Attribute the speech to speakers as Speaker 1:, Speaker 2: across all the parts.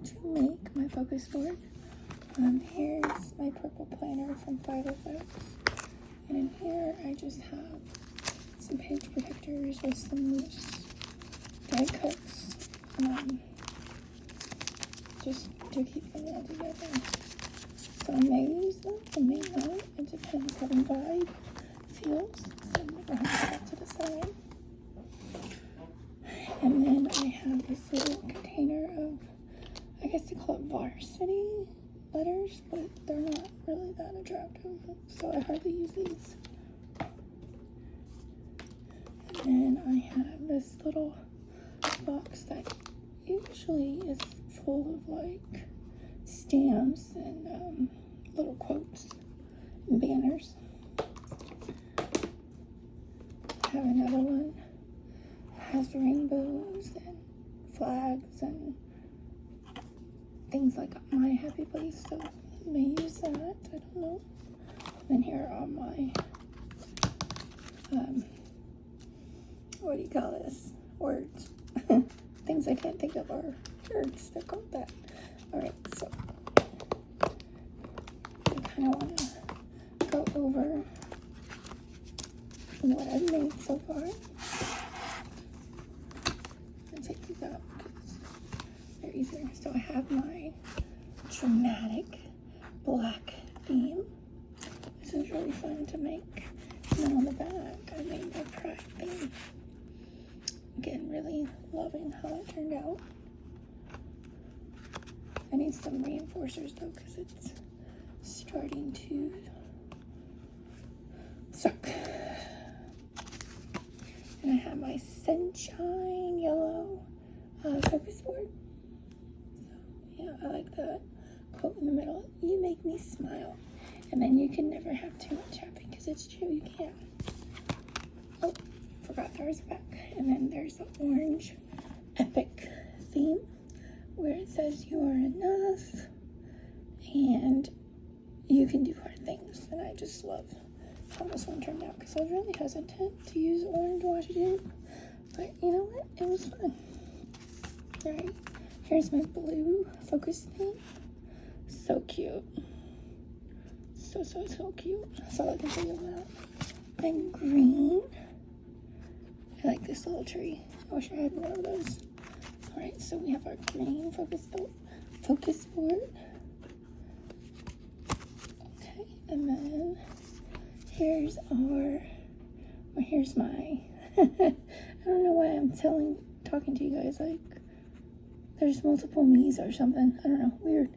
Speaker 1: to make my focus board. Here's my purple planner from Filofax. And in here I just have some page protectors with some loose die cuts. Just to keep them all together. So I may use them, I may not. It depends how the vibe feels. So I'm going to have that to the side. And then I have this little container of, I guess they call it varsity letters, but they're not really that attractive. So I hardly use these. And then I have this little box that usually is full of like stamps and little quotes and banners. I have another one that has rainbows and flags and things like my happy place, so I may use that, I don't know. And here are my what do you call this? Words. Things I can't think of are words, they're called that. Alright, so I kind of want to go over what I've made so far. I'll take these out because they're easier. So I have my dramatic black theme. This is really fun to make. And then on the back, I made my pride theme. Again, really loving how it turned out. I need some reinforcers though, because it's starting to suck. And I have my sunshine yellow focus board. So yeah, I like that quote in the middle. You make me smile. And then you can never have too much happy, because it's true, you can't. Oh, forgot there was a back. And then there's the orange epic theme, where it says you are enough and you can do hard things. And I just love how this one turned out, because I was really hesitant to use orange washi tape, but you know what, it was fun. Alright, here's my blue focus theme. So cute. So cute. That's all I can think about. And green. I like this little tree. I wish I had more of those. Alright, so we have our green focus board. Okay, and then here's here's my, I don't know why I'm talking to you guys like there's multiple me's or something. I don't know, weird.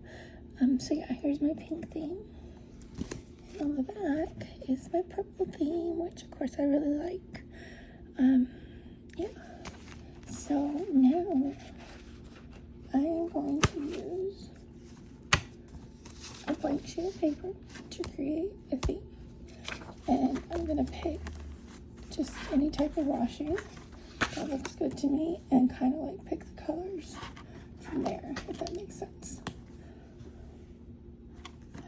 Speaker 1: So yeah, here's my pink theme. And on the back is my purple theme, which of course I really like. Yeah. So now I am going to use a blank sheet of paper to create a theme. And I'm going to pick just any type of washi that looks good to me and kind of like pick the colors from there, if that makes sense.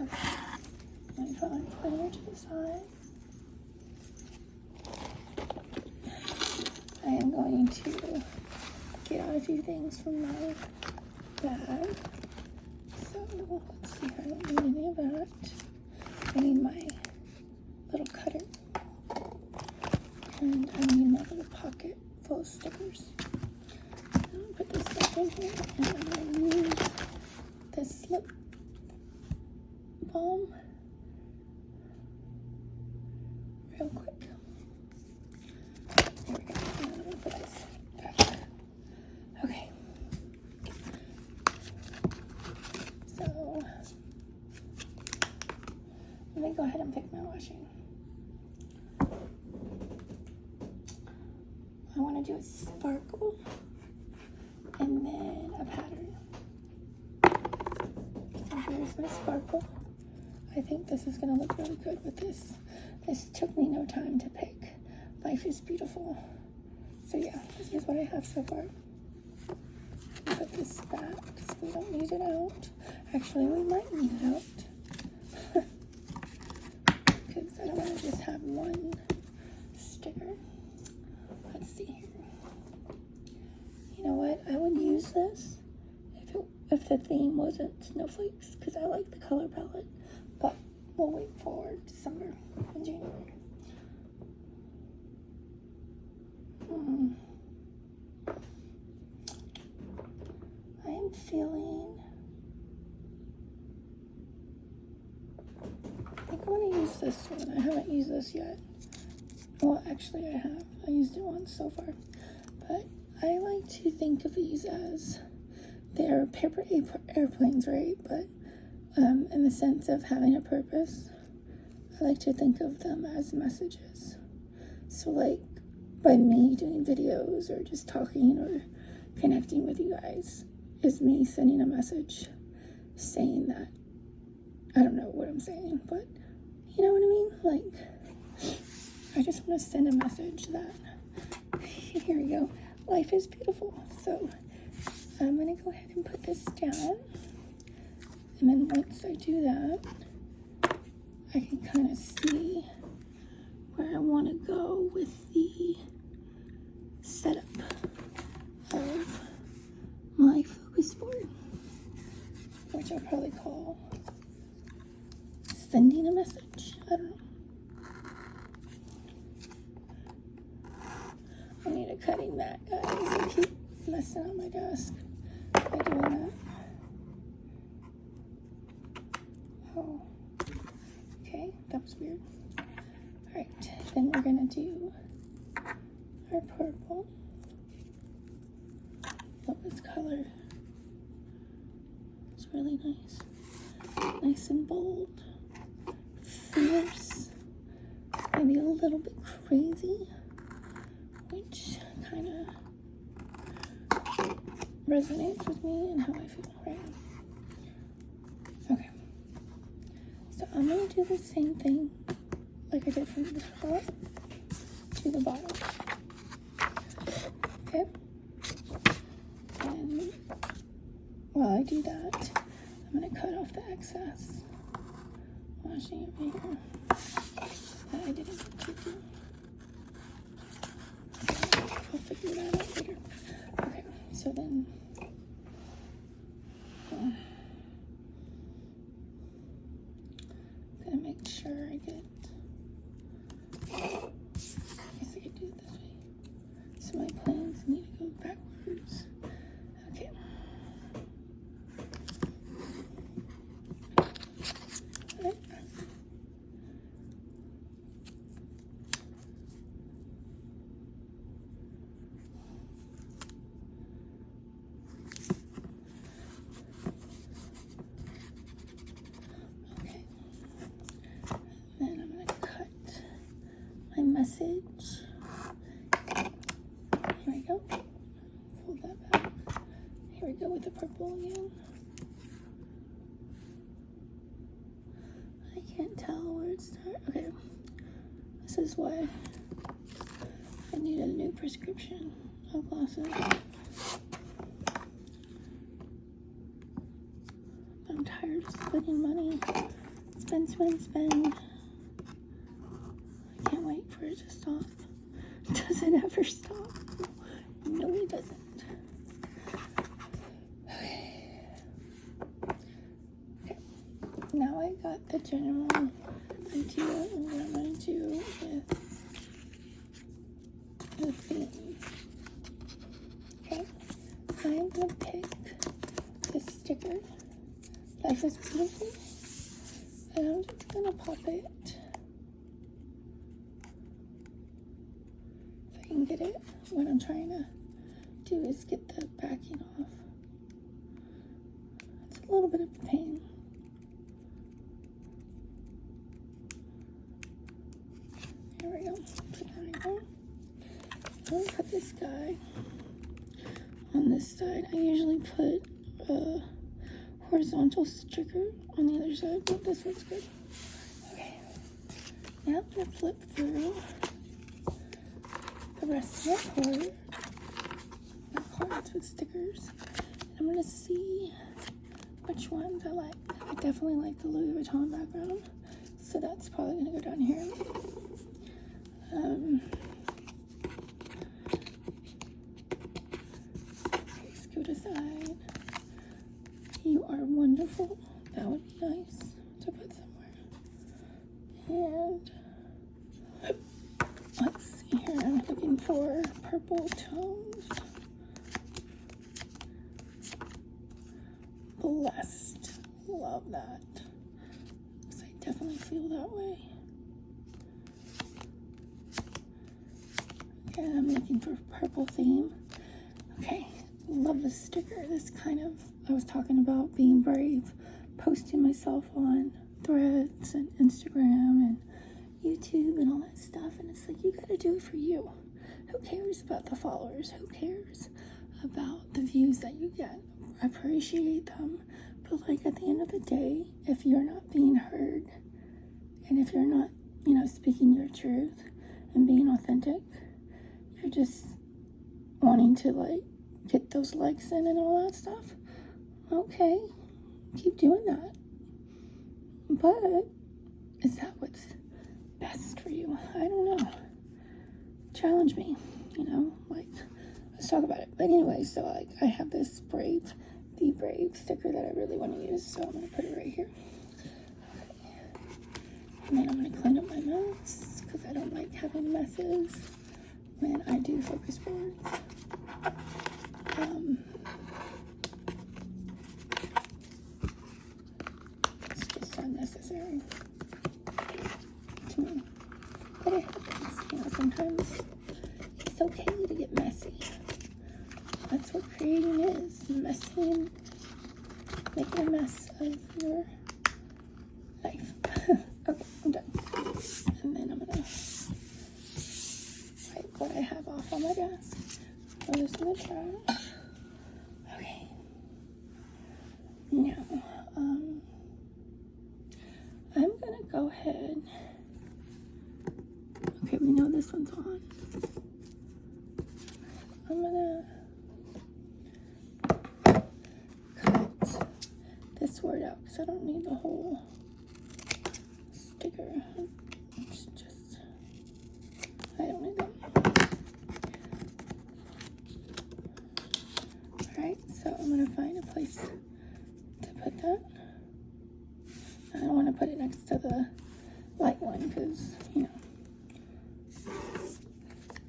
Speaker 1: Okay. I'm going to put my planner to the side. I am going to get out a few things from my bag. So let's see, I don't need any of that. I need my little cutter. And I need my little pocket full of stickers. I'll put this stuff in here, and I'm going to use this lip balm real quick. There we go. And I'm going to put this back. Okay. So let me go ahead and pick my washi. I want to do a sparkle and then a pattern. So here's my sparkle. I think this is going to look really good with this. This took me no time to pick. Life is beautiful. So yeah, this is what I have so far. Put this back because we don't need it out. Actually, we might need it out. Because I don't want to just have one sticker. Let's see here. You know what? I would use this if the theme wasn't snowflakes, because I like the color palette, but we'll wait for December and January. I am feeling, I think I want to use this one. I haven't used this yet. Well, actually I have. I used it once so far. But I like to think of these as, they're paper airplanes, right? But in the sense of having a purpose, I like to think of them as messages. So like, by me doing videos or just talking or connecting with you guys is me sending a message saying that, I don't know what I'm saying, but you know what I mean? Like, I just want to send a message that, here we go, life is beautiful. So I'm going to go ahead and put this down. And then once I do that, I can kind of see where I want to go with the setup of my focus board, which I'll probably call sending a message. I don't know. I need a cutting mat, guys. I keep messing up my desk by doing that. Oh, okay, that was weird. Alright, then we're gonna do our purple. Love this color. It's really nice. Nice and bold. Fierce. Maybe a little bit crazy, which kind of resonates with me and how I feel right now. Okay. So I'm going to do the same thing like I did from the top to the bottom. Okay? And while I do that, I'm going to cut off the excess washing over here that I didn't get to do. I'll figure that out later. Okay, so then I'm gonna make sure I get, I guess I could do it this way. So my plans need to go backwards. Okay. Right. Then I'm going to cut my message. Here we go. Fold that back. Here we go with the purple again. I can't tell where it starts. Okay. This is why I need a new prescription of glasses. I'm tired of spending money. Spend. I can't wait for it to stop. Does it ever stop? No, it doesn't. Okay. Now I got the general idea of what I'm going to do with the theme. Okay. I'm going to pick this sticker. Life is beautiful. And I'm just gonna pop it. If I can get it, what I'm trying to do is get the backing off. It's a little bit of a pain. Here we go. Put that in there. I'm gonna put this guy on this side. I usually put horizontal sticker on the other side, but this looks good. Okay, now I'm going to flip through the rest of my card. My cards with stickers. I'm going to see which ones I like. I definitely like the Louis Vuitton background, so that's probably going to go down here. Okay, scoot aside. You are wonderful. That would be nice to put somewhere. And let's see here. I'm looking for purple tones. Blessed. Love that. Because I definitely feel that way. Okay, I'm looking for purple theme. Okay, love this sticker. This kind of, I was talking about being brave, posting myself on Threads and Instagram and YouTube and all that stuff. And it's like, you gotta do it for you. Who cares about the followers? Who cares about the views that you get? I appreciate them. But like at the end of the day, if you're not being heard and if you're not, speaking your truth and being authentic, you're just wanting to like get those likes in and all that stuff. Okay, keep doing that. But is that what's best for you? I don't know. Challenge me, like let's talk about it. But anyway, so like I have this Be Brave sticker that I really want to use, so I'm gonna put it right here. Okay. And then I'm gonna clean up my mess because I don't like having messes when I do focus boards. It's just unnecessary to me. But it happens, sometimes it's okay to get messy. That's what creating is, messy and making a mess of your life. Okay, I'm done. And then I'm gonna wipe what I have off on my desk. Throw this in the trash. Okay. Now, I'm gonna go ahead. Okay, we know this one's on. I'm gonna cut this word out because I don't need the whole sticker. It's just, I don't need them. Alright, so I'm gonna find a place to put that. I don't want to put it next to the light one because,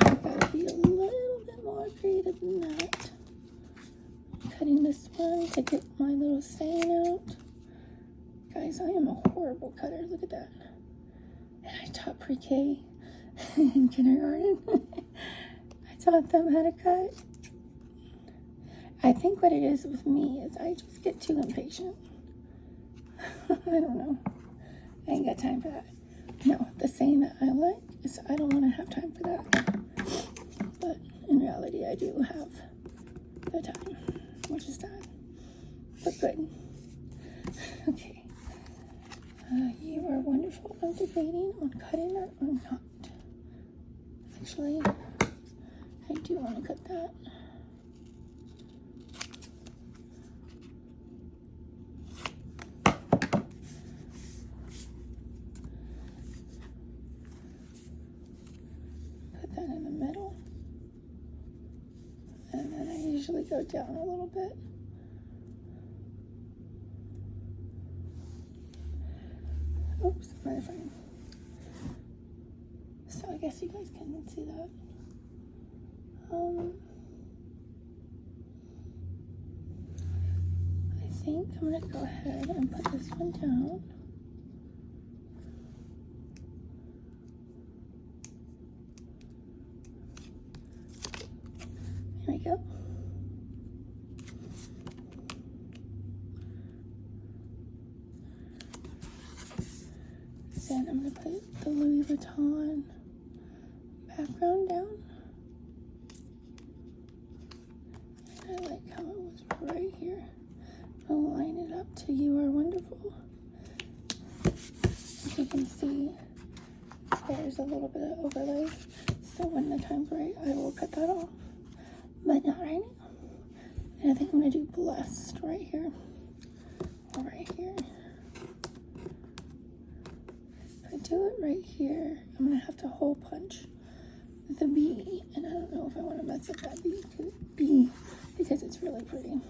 Speaker 1: I've got to be a little bit more creative than that. I'm cutting this one to get my little stain out. Guys, I am a horrible cutter. Look at that. And I taught pre-K in kindergarten. I taught them how to cut. I think what it is with me is I just get too impatient. I don't know. I ain't got time for that. No, the saying that I like is I don't want to have time for that. But in reality, I do have the time, which is sad. But good. Okay. You are wonderful. I'm debating on cutting that or not. Actually, I do want to cut that. Put that in the middle. And then I usually go down a little bit. Oops, another frame. So I guess you guys can see that. I think I'm gonna go ahead and put this one down. There we go. Then I'm going to put the Louis Vuitton background down. And I like how it was right here. I'll line it up to You Are Wonderful. As you can see, there's a little bit of overlay. So when the time's right, I will cut that off. But not right now. And I think I'm going to do Blessed right here. Or right here. If I do it right here, I'm going to have to hole punch the B. And I don't know if I want to mess up that B because it's really pretty.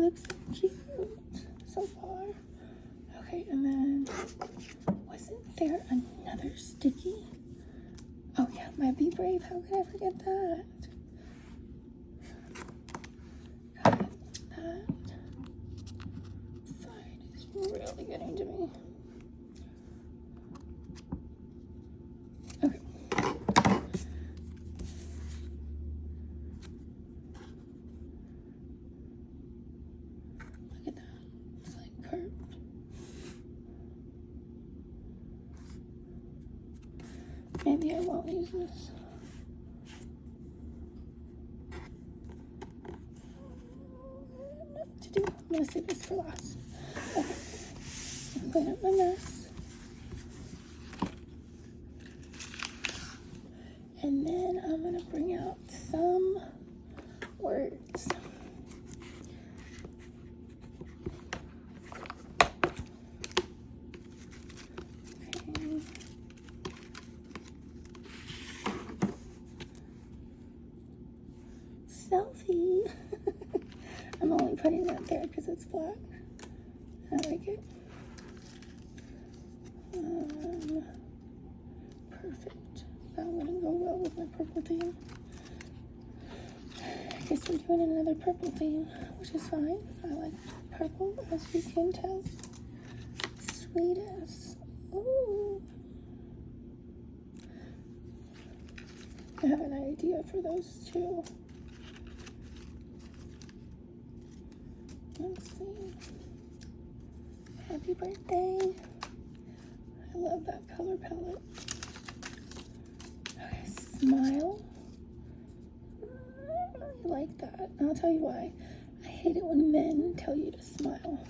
Speaker 1: looks cute so far. Okay, and then wasn't there another sticky? Oh yeah, my Be Brave. How could I forget that? God, that side is really getting to me. Okay. Look at that. It's like curved. Maybe I won't use this. What to do? I'm gonna save this for last. Okay. Clean up my mess. And then I'm gonna bring out some words. Okay. Selfie. I'm only putting that there because it's black. I like it. Perfect. That wouldn't go well with my purple theme. I guess we're doing another purple theme, which is fine. I like purple, as you can tell. Sweetest. Ooh. I have an idea for those two. Let's see. Happy birthday. I love that color palette. Okay, smile. I really like that. And I'll tell you why. I hate it when men tell you to smile.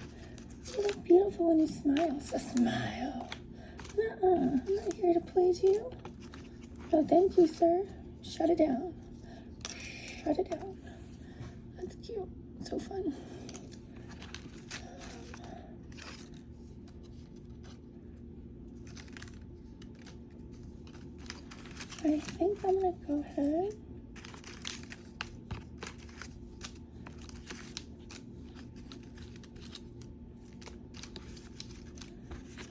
Speaker 1: You look beautiful when you smile, so smile. Nuh-uh. I'm not here to please you. No, thank you, sir. Shut it down. Shut it down. That's cute. So fun. I think I'm gonna go ahead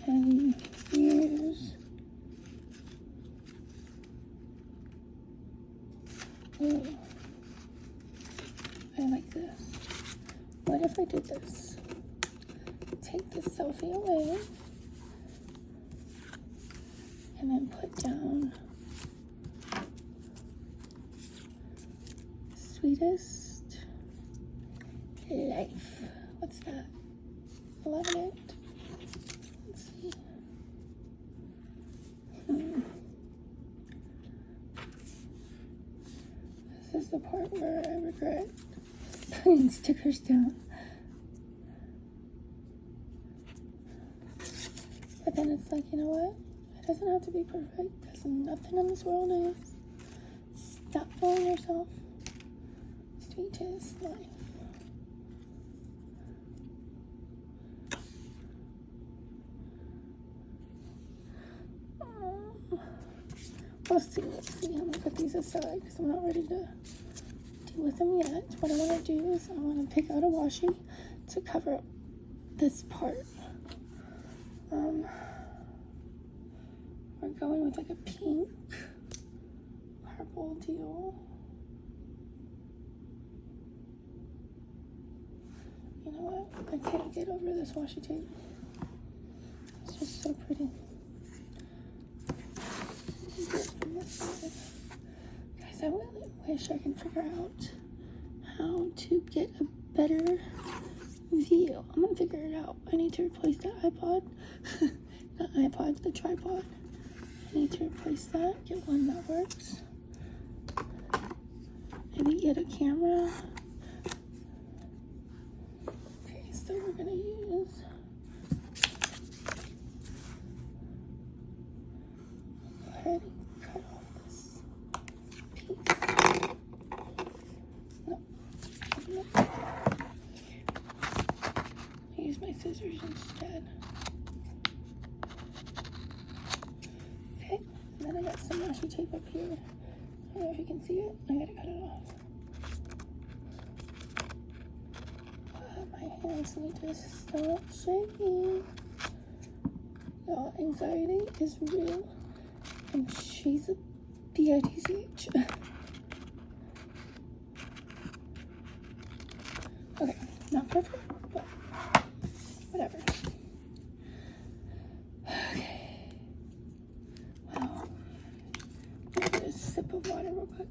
Speaker 1: and use I like this. What if I did this? Take this selfie away and then put down sweetest life. What's that? 11 it. Let's see. This is the part where I regret putting stickers down. But then it's like, you know what? It doesn't have to be perfect because nothing in this world is. Stop fooling yourself. Sweetest life. We'll see. I'm gonna put these aside because I'm not ready to deal with them yet. What I want to do is I want to pick out a washi to cover up this part. We're going with like a pink, purple deal. You know what? I can't get over this washi tape. It's just so pretty. Guys, I really wish I can figure out how to get a better view. I'm gonna figure it out. I need to replace the iPod. Not iPod, the tripod. I need to replace that, get one that works. Maybe get a camera. Okay, so we're gonna use go ahead and cut off this piece. Nope. Use my scissors instead. Okay, and then I got some washi tape up here. I don't know if you can see it. I gotta cut it off. My hands need to stop shaking. Y'all, anxiety is real, and she's a bitch. Okay, not perfect, but whatever. Okay. Wow. Let me get a sip of water real quick.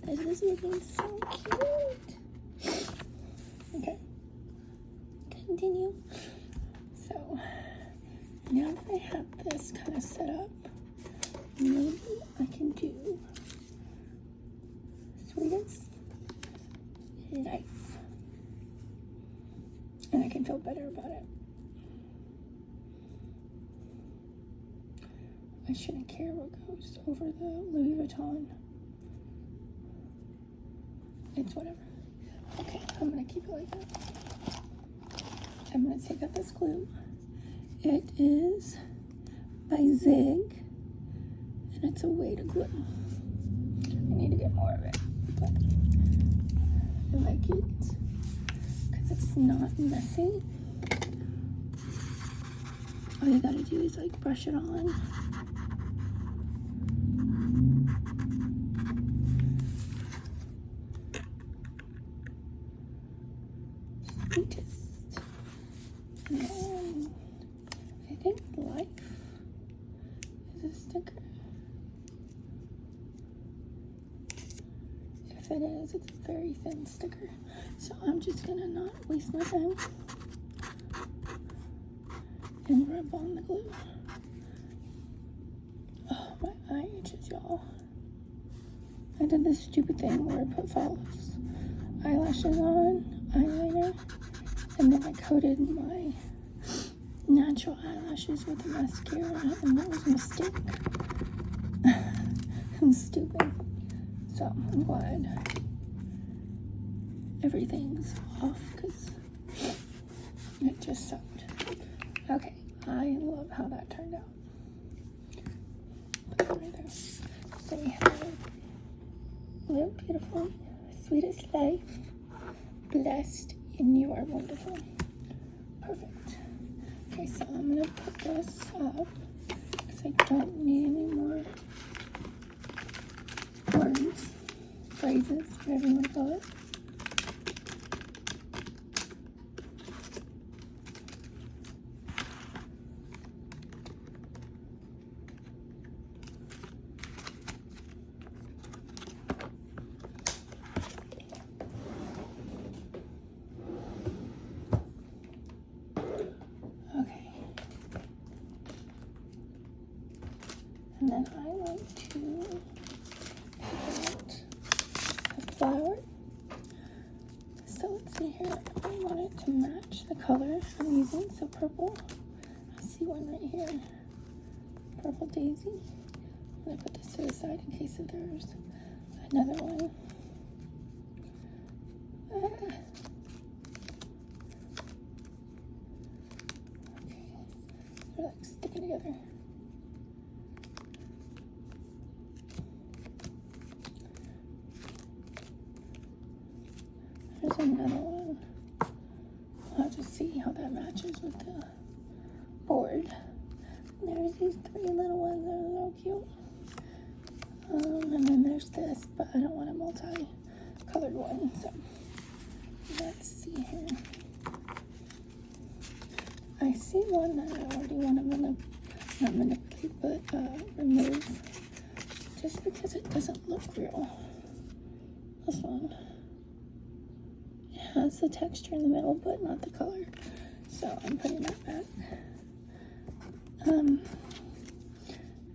Speaker 1: This is looking so cute. Okay. Continue. So, now that I have this kind of set up, maybe I can do Sweetest Life. And I can feel better about it. I shouldn't care what goes over the Louis Vuitton. It's whatever. Okay, I'm gonna keep it like that. I'm gonna take out this glue. It is by Zig, and it's a weighted glue. I need to get more of it, but I like it because it's not messy. All you gotta do is like brush it on. Sweetest. And I think Life is a sticker. If it is, it's a very thin sticker. So I'm just gonna not waste my time and rub on the glue. Oh, my eye itches, y'all. I did this stupid thing where I put false eyelashes on, eyeliner, and then I coated my natural eyelashes with a mascara, and that was a mistake. I'm stupid. So I'm glad everything's off because it just sucked. Okay, I love how that turned out. Put that right there. So we have Live Beautiful, Sweetest Life, Blessed, and You Are Wonderful. Perfect. Okay, so I'm gonna put this up because I don't need any more words, phrases, whatever you want to call it. And then I want to pick out a flower. So let's see here. I want it to match the color I'm using. So purple. I see one right here. Purple daisy. I'm going to put this to the side in case if there's another one. Okay. They're like sticking together. There's another one. I'll have to see how that matches with the board. And there's these three little ones that are so cute. And then there's this, but I don't want a multi-colored one. So let's see here. I see one that I already want to not manipulate, but remove, just because it doesn't look real. This one. Has the texture in the middle, but not the color. So I'm putting that back.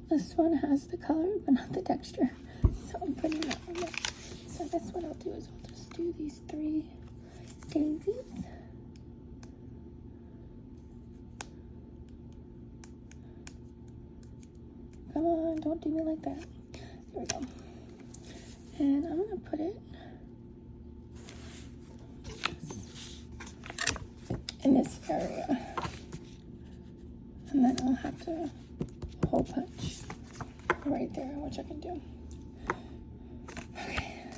Speaker 1: This one has the color, but not the texture. So I'm putting that one back. So I guess what I'll do is I'll just do these three daisies. Come on, don't do me like that. There we go. And I'm gonna put it in this area, and then I'll have to hole punch right there, which I can do. Okay,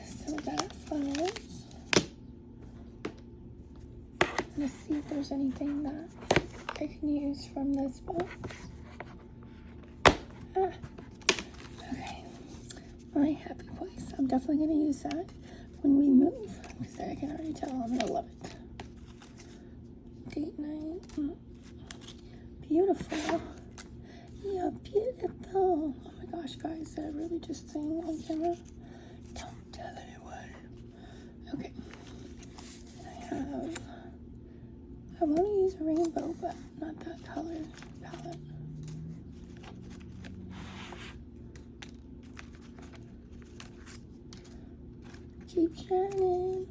Speaker 1: there's anything that I can use from this box. Okay, my happy place. I'm definitely going to use that when we move, because I can already tell I'm going to love it. Date night. Beautiful. Yeah, beautiful. Oh my gosh, guys, did I really just sing on camera? Don't tell anyone. Okay. I want to use a rainbow, but not that color palette. Keep shining.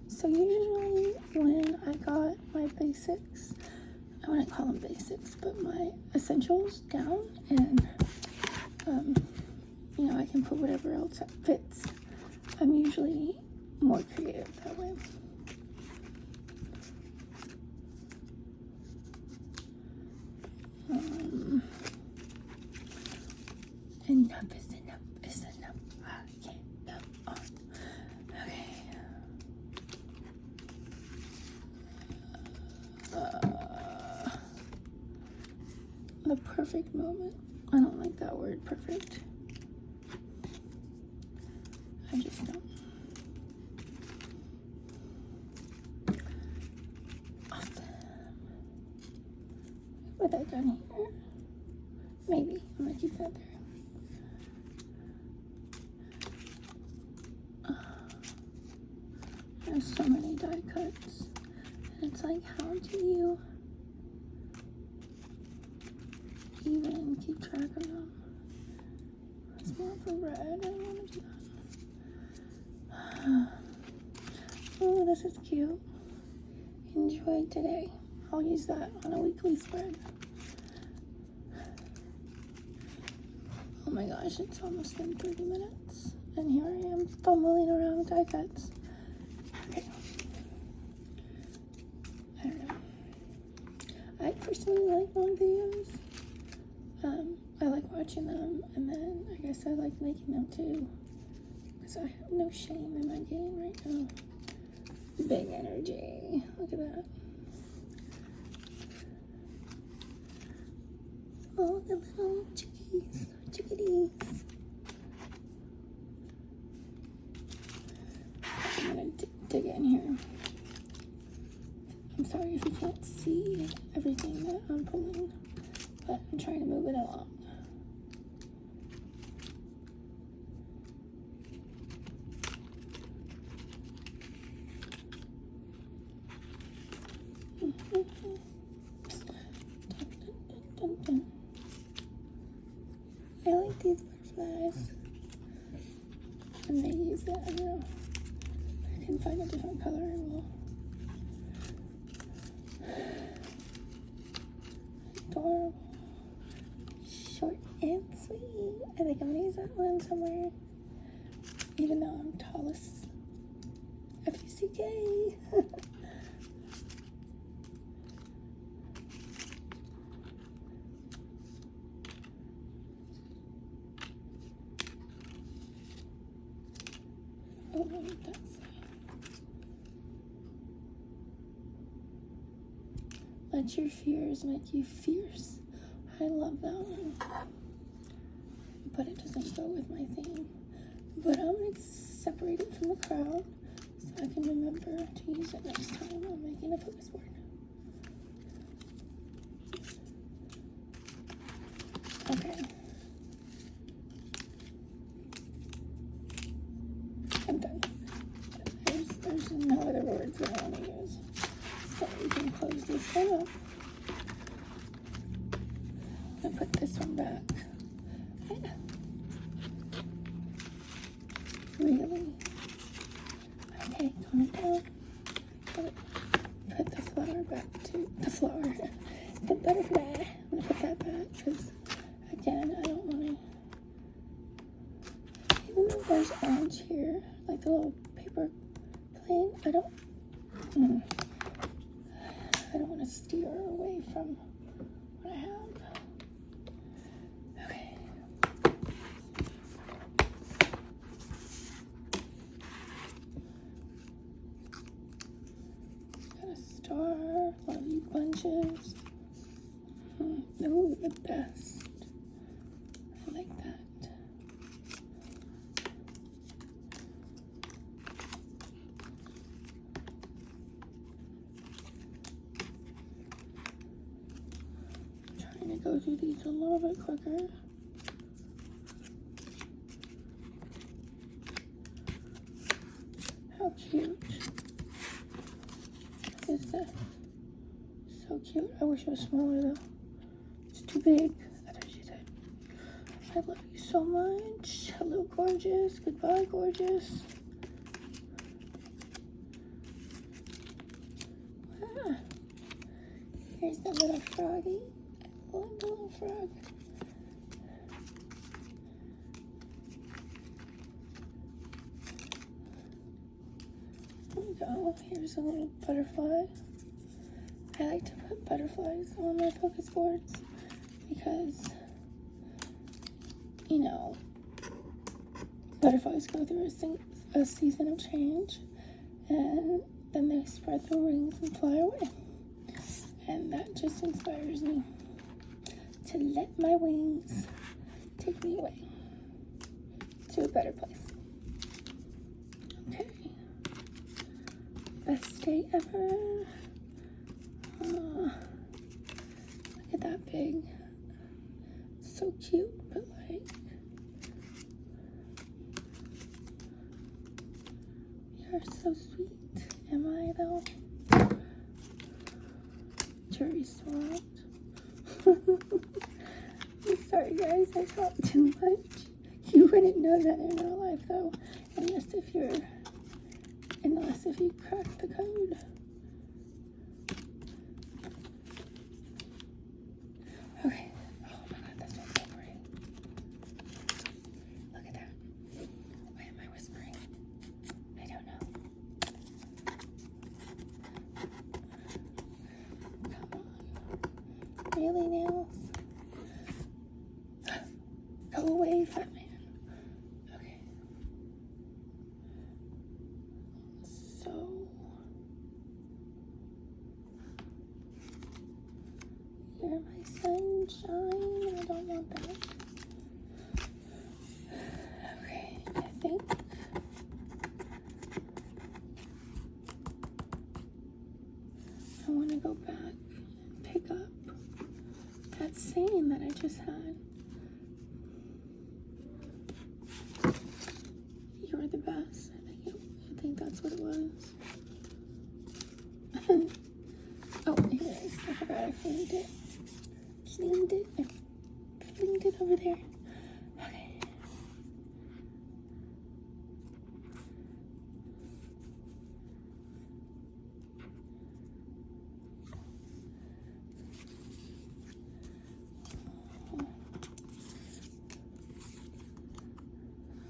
Speaker 1: So usually when I got my basics, I wouldn't call them basics, but my essentials down, and you know, I can put whatever else that fits. I'm usually more creative that way. Enough is enough is enough. I can't go on. Okay. The perfect moment. I don't like that word, perfect. I just don't. Awesome. Put that down here. Maybe. I'm gonna keep that there. There's so many die cuts. And it's like, how do you even keep track of them? It's more of a red. I don't want to do that. Oh, this is cute. Enjoy today. I'll use that on a weekly spread. Oh my gosh, it's almost been 30 minutes. And here I am fumbling around with die cuts. Okay. I don't know. I personally like long videos. I like watching them, and then I guess I like making them too, because I have no shame in my game right now. Big energy. Look at that. Oh, the little chickadees. I'm gonna dig in here. I'm sorry if you can't see everything that I'm pulling, but I'm trying to move it along. I like these butterflies. I may use it. I don't know. If I can find a different color, I will. Adorable. Short and sweet. I think I'm gonna use that one somewhere. Even though I'm tallest. FUCK. Oh, what did that say? Let your fears make you fierce. I love that one. But it doesn't go with my theme. But I'm going to separate it from the crowd so I can remember to use it next time I'm making a focus board. Okay. I'm done. There's no other words that I want to use. So we can close this one up. And put this one back. Really? Okay, calm down. Put the flower back to the flower. The butterfly. I'm gonna put that back because, again, I don't want to. Even though there's orange here, like the little paper plane, I don't want to steer away from what I have. Okay. bunches. Oh, the best. I like that. Trying to go through these a little bit quicker. How cute is this? So cute. I wish it was smaller though. It's too big. I thought she said. I love you so much. Hello, gorgeous. Goodbye, gorgeous. Ah. Here's the little froggy. I love the little frog. There we go. Here's a little butterfly. I like to put butterflies on my focus boards because, you know, butterflies go through a season of change and then they spread their wings and fly away. And that just inspires me to let my wings take me away to a better place. Okay. Best day ever. Look at that big. So cute, but like, you're so sweet. Am I though? Jury's swapped. I'm sorry guys, I talk too much. You wouldn't know that in real life though, unless if you crack the code. Okay. Oh my god, that's so pretty. Look at that. Why am I whispering? I don't know. Come on. Really, nails? Go away, fat man. Okay. So you're my sunshine. I don't want that. Okay, I think I want to go back and pick up that saying that I just had. You're the best. I think that's what it was. Oh, here it is. I forgot I framed it. Framed it. I framed it over there. Okay.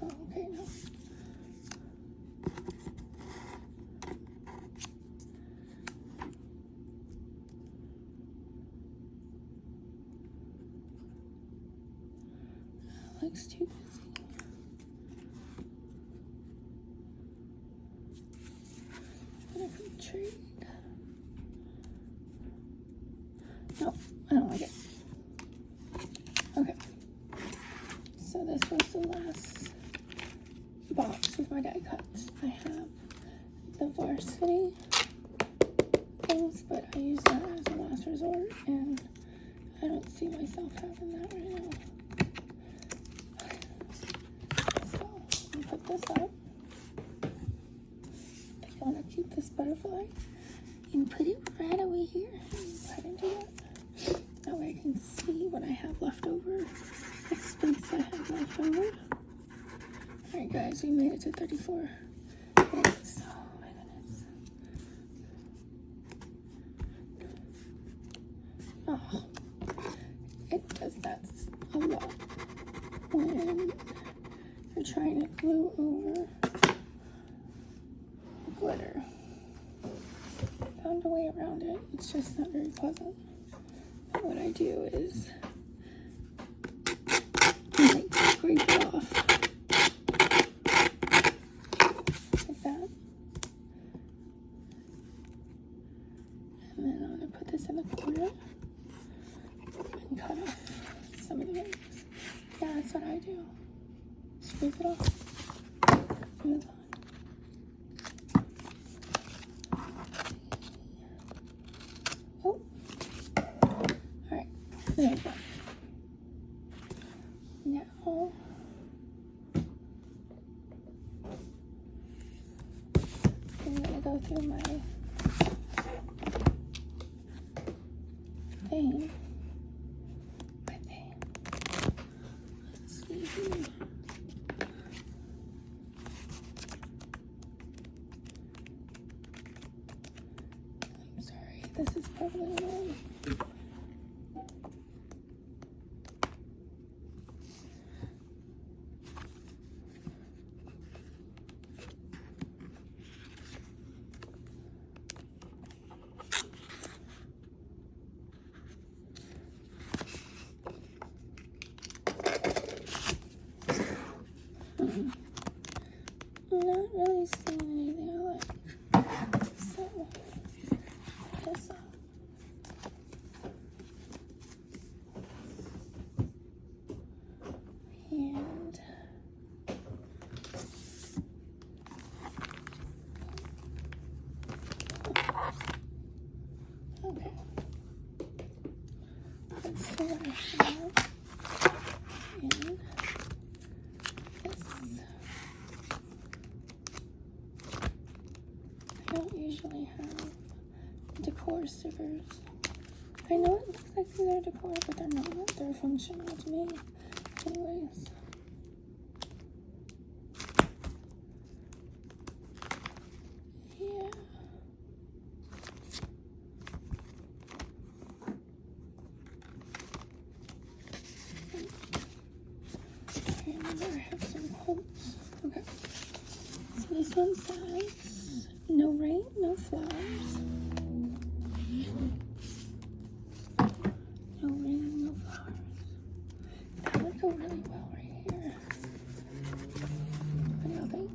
Speaker 1: Oh, okay, no. Looks too busy. Different trade. No, I don't like it. Okay. So this was the last box of my die cuts. I have the varsity things, but I use that as a last resort, and I don't see myself having that right now. Put this up. I think I want to keep this butterfly and put it right away here. Right into that. That way I can see what I have left over. What space I have left over. Alright guys, we made it to 34 minutes. Oh my goodness. Oh, it does that a lot when you're trying to glue over glitter. Found a way around it. It's just not very pleasant. But what I do is I like scrape it off like that. And then I'm gonna put this in the cut off some of the rings. Yeah, that's what I do. Scrape it off. Move on. Oh. Alright. There we go. Now, I'm going to go through my thing. Let's see here. I'm sorry, this is probably annoying. I'm not really seeing anything I like. So, this up. And okay. Let's see what I have. And this. I don't usually have decor stickers. I know it looks like these are decor, but they're not. They're functional to me. Anyways. Yeah. Okay, remember I have some quotes. Okay. So this one says, no rain, no flowers. No rain, no flowers. That would go really well right here. What do y'all think?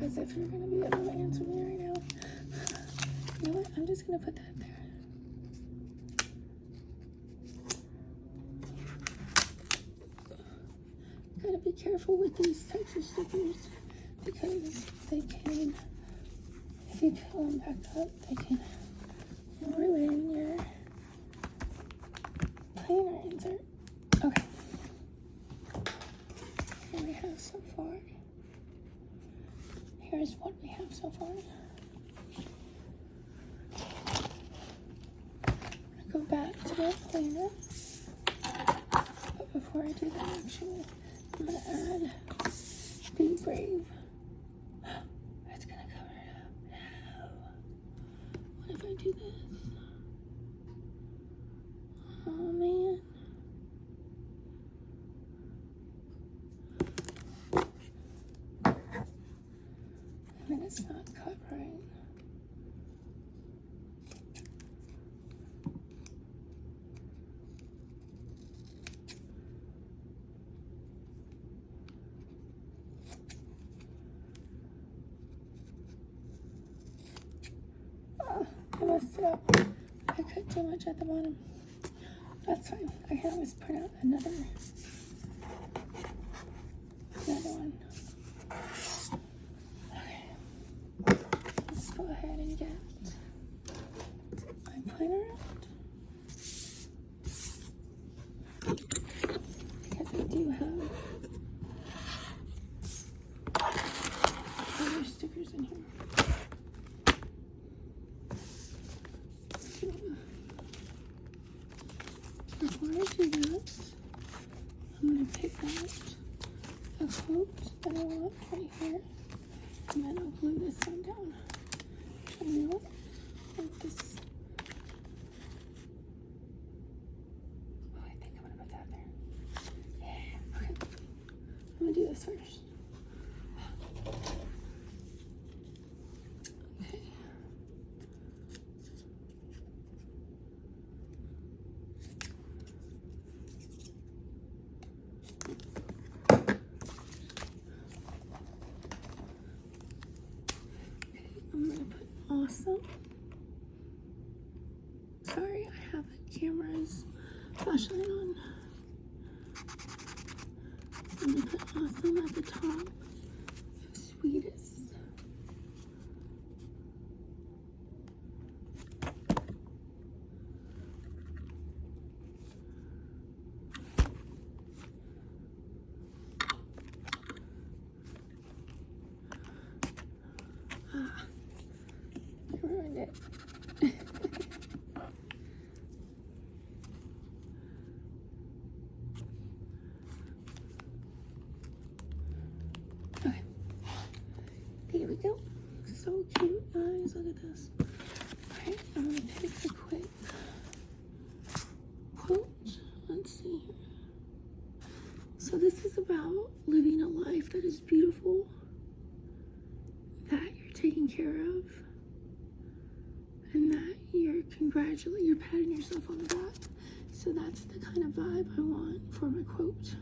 Speaker 1: As if you're going to be able to answer me right now. You know what? I'm just going to put that there. Gotta be careful with these types of stickers because they can, if you peel them back up, they can ruin your planner insert. Okay. Here we have so far. Here's what we have so far. I'm gonna go back to my planner. But before I do that, actually, I'm gonna add Be Brave. It's gonna cover it up. No. What if I do this? Oh man. And then it's not cut right. I messed it up. I cut too much at the bottom. That's fine. I can always print out another one. Okay. Let's go ahead and get my planner out. Because I do have other stickers in here. Before I do that, I'm going to pick out a quote that I want right here, and then I'll glue this one down. So you know what? Like this. Oh, I think I'm going to put that there. Yeah, okay. I'm going to do this first. Okay. I'm gonna put awesome. Sorry, I have the cameras flashlight on. So I'm gonna put awesome at the top. Sweetest. Ah, I ruined it. Okay, there we go. So cute, guys. Look at this. Alright, I'm gonna pick a quick quote. Let's see here. So this is about living a life that is beautiful, that you're taking care of, and that you're patting yourself on the back. So that's the kind of vibe I want for my quote.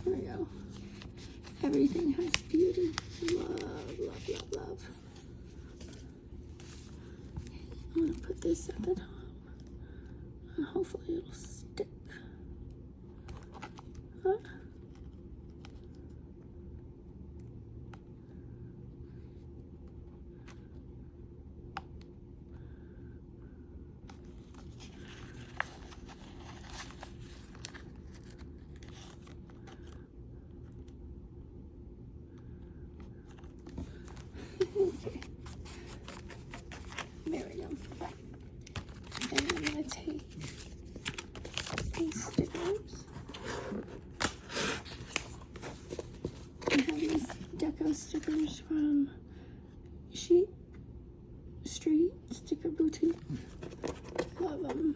Speaker 1: Here we go. Everything has beauty. Love, love, love, love. I'm gonna put this at the top, and hopefully it'll stick. Huh? Okay. There we go. And I'm gonna take these stickers. I have these deco stickers from Sheet Street Sticker Boutique. Love them.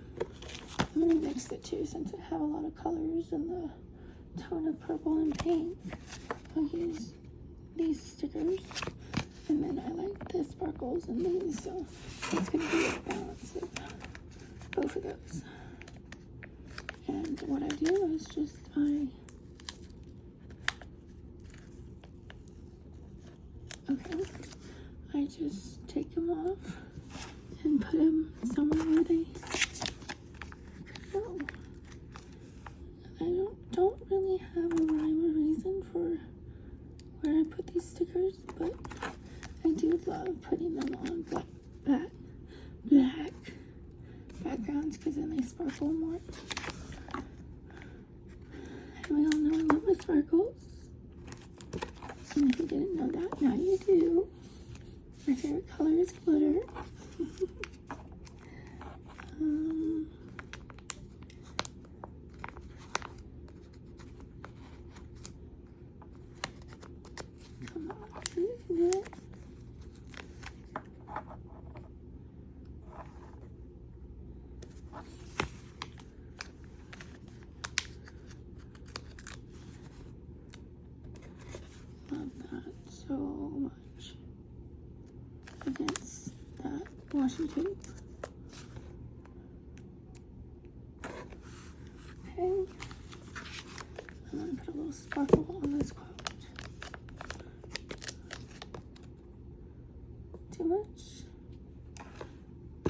Speaker 1: I'm gonna mix the two since I have a lot of colors in the tone of purple and pink. I'll use these stickers. And then I like the sparkles and these, so it's going to be a balance of both of those. And what I do is just I just take them off and put them somewhere where they could go. I don't really have a rhyme or reason for where I put these stickers, but I do love putting them on black backgrounds because then they sparkle more. And we all know I love my sparkles. And if you didn't know that, now you do. My favorite color is glitter. Come on, isn't it? Love that so much against that washi tape. Okay, I'm gonna put a little sparkle on this quote. Too much?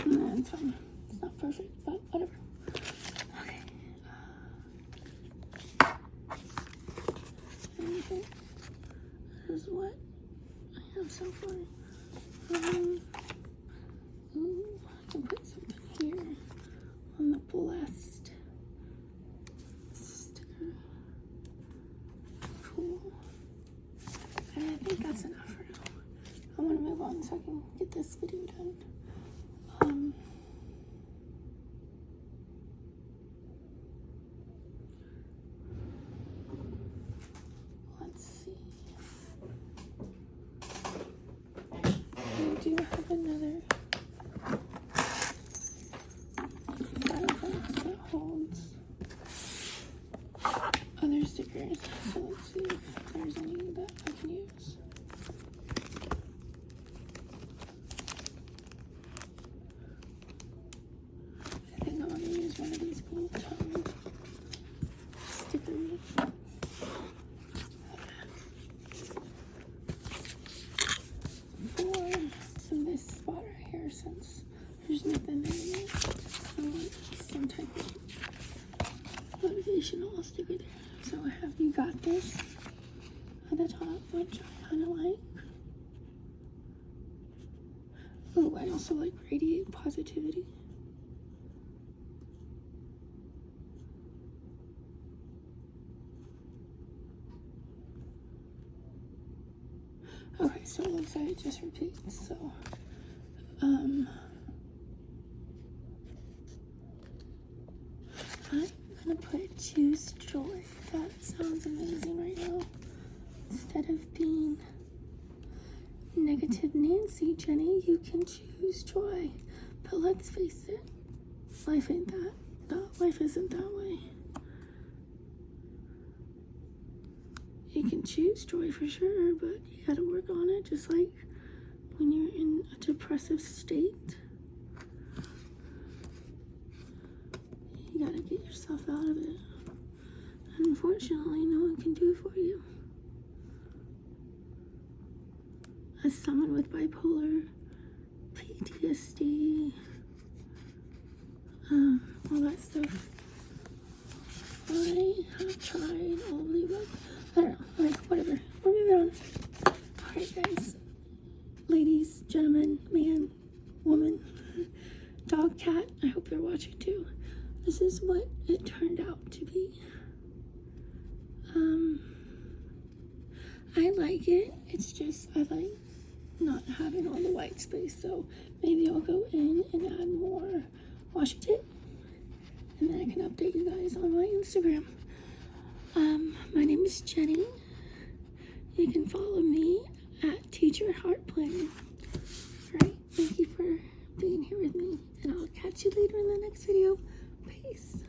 Speaker 1: No, it's fine. It's not perfect, but whatever. Okay. Okay. This is what I have so far. Ooh, I can put something here on the blessed sticker. Cool. And I think that's enough for now. I want to move on so I can get this video done. Let's see. I do have another box that holds other stickers. So let's see if there's any that I can use. there's nothing there yet. I want some type of motivational sticker there. So I have You Got This at the top, which I kind of like. Oh, I also like Radiate Positivity. Okay, so it looks like it just repeats, so, I'm gonna put Choose Joy. That sounds amazing right now. Instead of being negative Nancy, Jenny, you can choose joy. But let's face it, life ain't that. Life isn't that way. You can choose joy for sure, but you gotta work on it, just like when you're in a depressive state. You gotta get yourself out of it. And unfortunately, no one can do it for you. As someone with bipolar, PTSD, all that stuff, I have tried all of the above. I don't know, like, whatever. We're moving on. Alright, guys. Ladies, gentlemen, man, woman, dog, cat, I hope you're watching too. This is what it turned out to be. I like it. It's just, I like not having all the white space, so maybe I'll go in and add more washi tape, and then I can update you guys on my Instagram. My name is Jenny. You can follow me at Teacher Heart Planning. Alright, thank you for being here with me, and I'll catch you later in the next video. Peace.